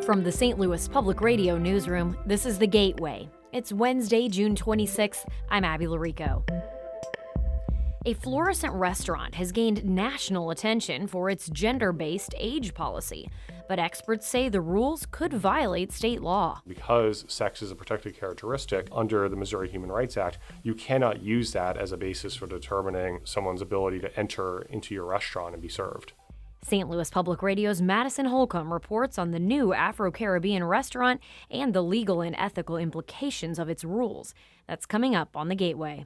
From the St. Louis Public Radio newsroom, this is The Gateway. It's Wednesday, June 26th. I'm Abby Larico. A Florissant restaurant has gained national attention for its gender-based age policy, but experts say the rules could violate state law. Because sex is a protected characteristic under the Missouri Human Rights Act, you cannot use that as a basis for determining someone's ability to enter into your restaurant and be served. St. Louis Public Radio's Madison Holcomb reports on the new Afro-Caribbean restaurant and the legal and ethical implications of its rules. That's coming up on The Gateway.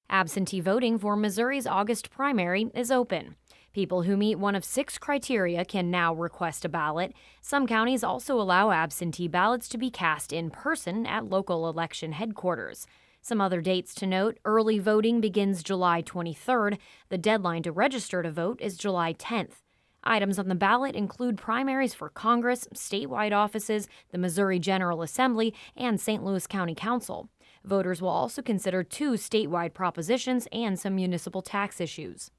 Absentee voting for Missouri's August primary is open. People who meet one of 6 criteria can now request a ballot. Some counties also allow absentee ballots to be cast in person at local election headquarters. Some other dates to note: early voting begins July 23rd. The deadline to register to vote is July 10th. Items on the ballot include primaries for Congress, statewide offices, the Missouri General Assembly, and St. Louis County Council. Voters will also consider 2 statewide propositions and some municipal tax issues.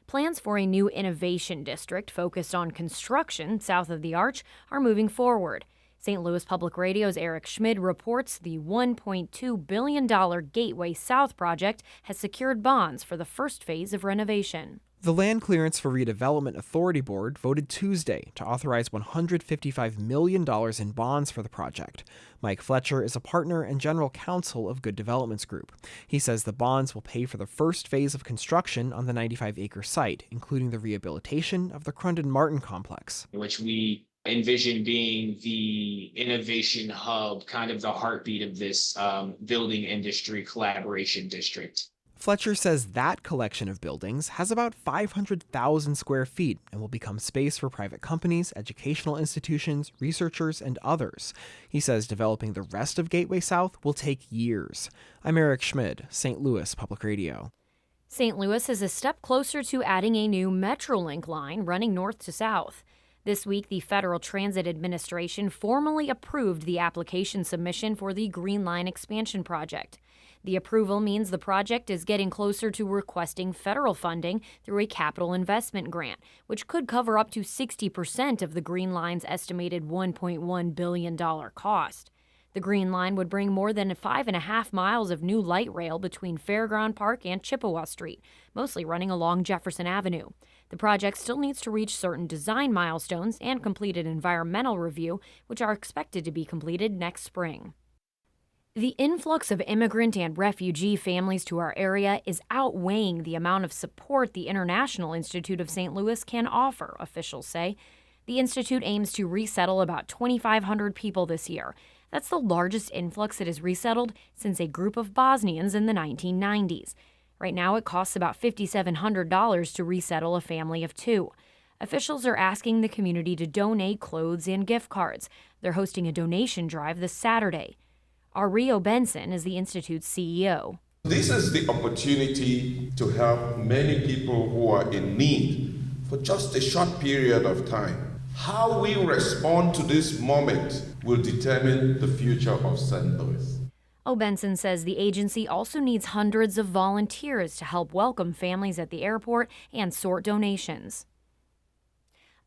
Plans for a new innovation district focused on construction south of the Arch are moving forward. St. Louis Public Radio's Eric Schmid reports the $1.2 billion Gateway South project has secured bonds for the first phase of renovation. The Land Clearance for Redevelopment Authority Board voted Tuesday to authorize $155 million in bonds for the project. Mike Fletcher is a partner and general counsel of Good Developments Group. He says the bonds will pay for the first phase of construction on the 95-acre site, including the rehabilitation of the Crundon Martin complex, which we envision being the innovation hub, kind of the heartbeat of this building industry collaboration district. Fletcher says that collection of buildings has about 500,000 square feet and will become space for private companies, educational institutions, researchers, and others. He says developing the rest of Gateway South will take years. I'm Eric Schmid, St. Louis Public Radio. St. Louis is a step closer to adding a new Metrolink line running north to south. This week, the Federal Transit Administration formally approved the application submission for the Green Line expansion project. The approval means the project is getting closer to requesting federal funding through a capital investment grant, which could cover up to 60% of the Green Line's estimated $1.1 billion cost. The Green Line would bring more than 5.5 miles of new light rail between Fairground Park and Chippewa Street, mostly running along Jefferson Avenue. The project still needs to reach certain design milestones and complete an environmental review, which are expected to be completed next spring. The influx of immigrant and refugee families to our area is outweighing the amount of support the International Institute of St. Louis can offer, officials say. The institute aims to resettle about 2,500 people this year. That's the largest influx it has resettled since a group of Bosnians in the 1990s. Right now, it costs about $5,700 to resettle a family of 2. Officials are asking the community to donate clothes and gift cards. They're hosting a donation drive this Saturday. Rio Benson is the Institute's CEO. This is the opportunity to help many people who are in need for just a short period of time. How we respond to this moment will determine the future of St. Louis. Benson says the agency also needs hundreds of volunteers to help welcome families at the airport and sort donations.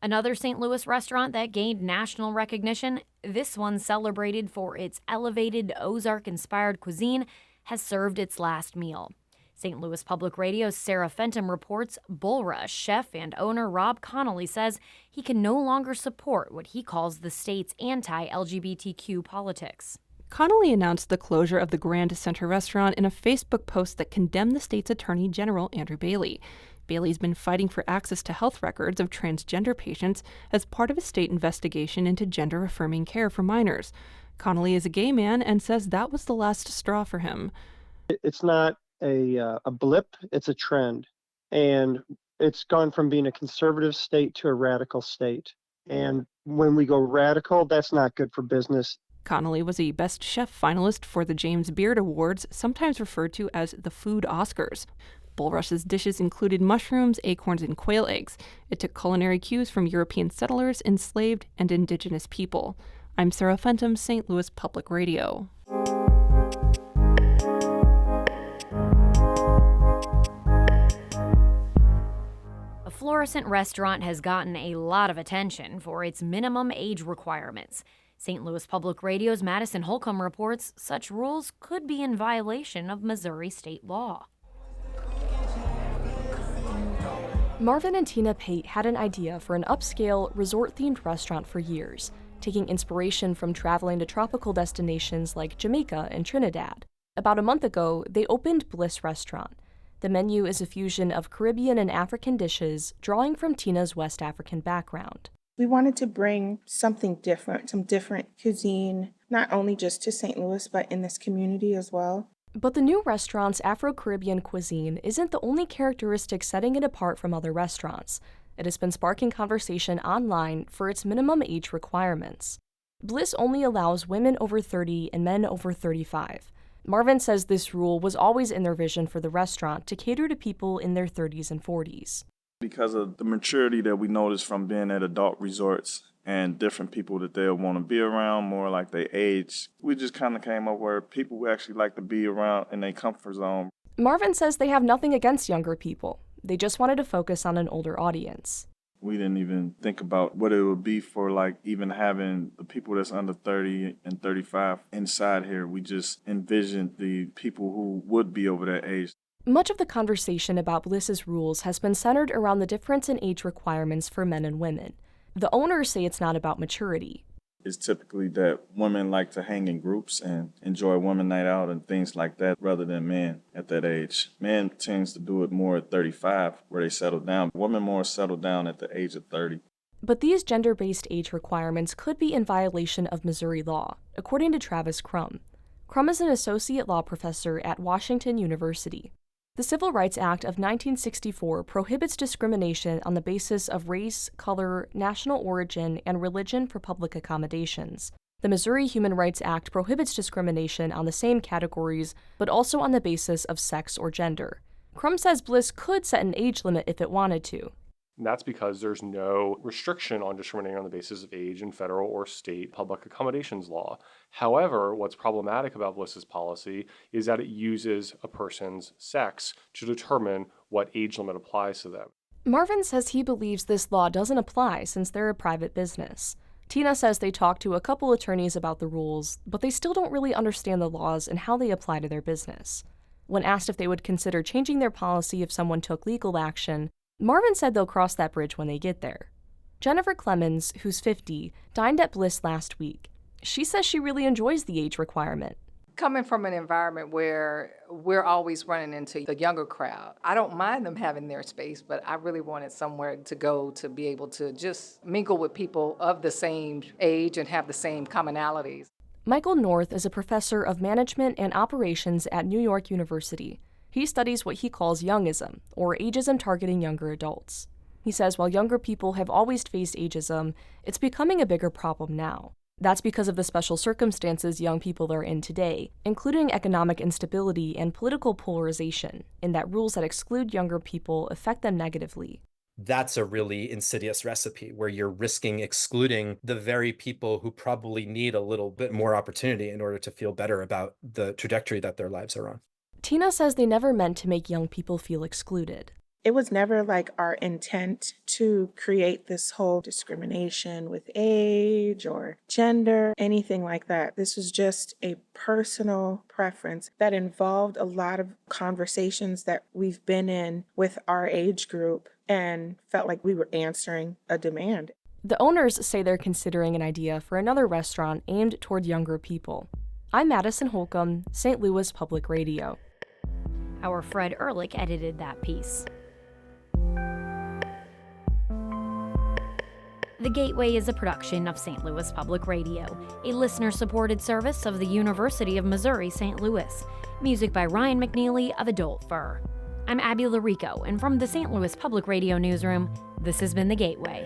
Another St. Louis restaurant that gained national recognition, this one celebrated for its elevated Ozark-inspired cuisine, has served its last meal. St. Louis Public Radio's Sarah Fenton reports Bulrush chef and owner Rob Connolly says he can no longer support what he calls the state's anti-LGBTQ politics. Connolly announced the closure of the Grand Center restaurant in a Facebook post that condemned the state's Attorney General, Andrew Bailey. Bailey's been fighting for access to health records of transgender patients as part of a state investigation into gender-affirming care for minors. Connolly is a gay man and says that was the last straw for him. It's not a blip, it's a trend. And it's gone from being a conservative state to a radical state. And when we go radical, that's not good for business. Connolly was a Best Chef finalist for the James Beard Awards, sometimes referred to as the Food Oscars. Bulrush's dishes included mushrooms, acorns, and quail eggs. It took culinary cues from European settlers, enslaved, and indigenous people. I'm Sarah Fenton, St. Louis Public Radio. Florissant restaurant has gotten a lot of attention for its minimum age requirements. St. Louis Public Radio's Madison Holcomb reports such rules could be in violation of Missouri state law. Marvin and Tina Pate had an idea for an upscale, resort-themed restaurant for years, taking inspiration from traveling to tropical destinations like Jamaica and Trinidad. About a month ago, they opened Bliss Restaurant. The menu is a fusion of Caribbean and African dishes, drawing from Tina's West African background. We wanted to bring something different, some different cuisine, not only just to St. Louis, but in this community as well. But the new restaurant's Afro-Caribbean cuisine isn't the only characteristic setting it apart from other restaurants. It has been sparking conversation online for its minimum age requirements. Bliss only allows women over 30 and men over 35. Marvin says this rule was always in their vision for the restaurant to cater to people in their 30s and 40s. Because of the maturity that we notice from being at adult resorts and different people that they'll want to be around, more like their age, we just kind of came up where people would actually like to be around in their comfort zone. Marvin says they have nothing against younger people. They just wanted to focus on an older audience. We didn't even think about what it would be for like even having the people that's under 30 and 35 inside here. We just envisioned the people who would be over that age. Much of the conversation about Bliss's rules has been centered around the difference in age requirements for men and women. The owners say it's not about maturity. It's typically that women like to hang in groups and enjoy women night out and things like that rather than men at that age. Men tends to do it more at 35 where they settle down. Women more settle down at the age of 30. But these gender-based age requirements could be in violation of Missouri law, according to Travis Crum. Crum is an associate law professor at Washington University. The Civil Rights Act of 1964 prohibits discrimination on the basis of race, color, national origin, and religion for public accommodations. The Missouri Human Rights Act prohibits discrimination on the same categories, but also on the basis of sex or gender. Crum says Bliss could set an age limit if it wanted to. And that's because there's no restriction on discriminating on the basis of age in federal or state public accommodations law. However, what's problematic about Bliss's policy is that it uses a person's sex to determine what age limit applies to them. Marvin says he believes this law doesn't apply since they're a private business. Tina says they talked to a couple attorneys about the rules, but they still don't really understand the laws and how they apply to their business. When asked if they would consider changing their policy if someone took legal action, Marvin said they'll cross that bridge when they get there. Jennifer Clemens, who's 50, dined at Bliss last week. She says she really enjoys the age requirement. Coming from an environment where we're always running into the younger crowd, I don't mind them having their space, but I really wanted somewhere to go to be able to just mingle with people of the same age and have the same commonalities. Michael North is a professor of management and operations at New York University. He studies what he calls youngism, or ageism targeting younger adults. He says while younger people have always faced ageism, it's becoming a bigger problem now. That's because of the special circumstances young people are in today, including economic instability and political polarization, and that rules that exclude younger people affect them negatively. That's a really insidious recipe where you're risking excluding the very people who probably need a little bit more opportunity in order to feel better about the trajectory that their lives are on. Tina says they never meant to make young people feel excluded. It was never like our intent to create this whole discrimination with age or gender, anything like that. This was just a personal preference that involved a lot of conversations that we've been in with our age group and felt like we were answering a demand. The owners say they're considering an idea for another restaurant aimed toward younger people. I'm Madison Holcomb, St. Louis Public Radio. Our Fred Ehrlich edited that piece. The Gateway is a production of St. Louis Public Radio, a listener-supported service of the University of Missouri St. Louis. Music by Ryan McNeely of Adult Fur. I'm Abby Larico, and from the St. Louis Public Radio newsroom, this has been The Gateway.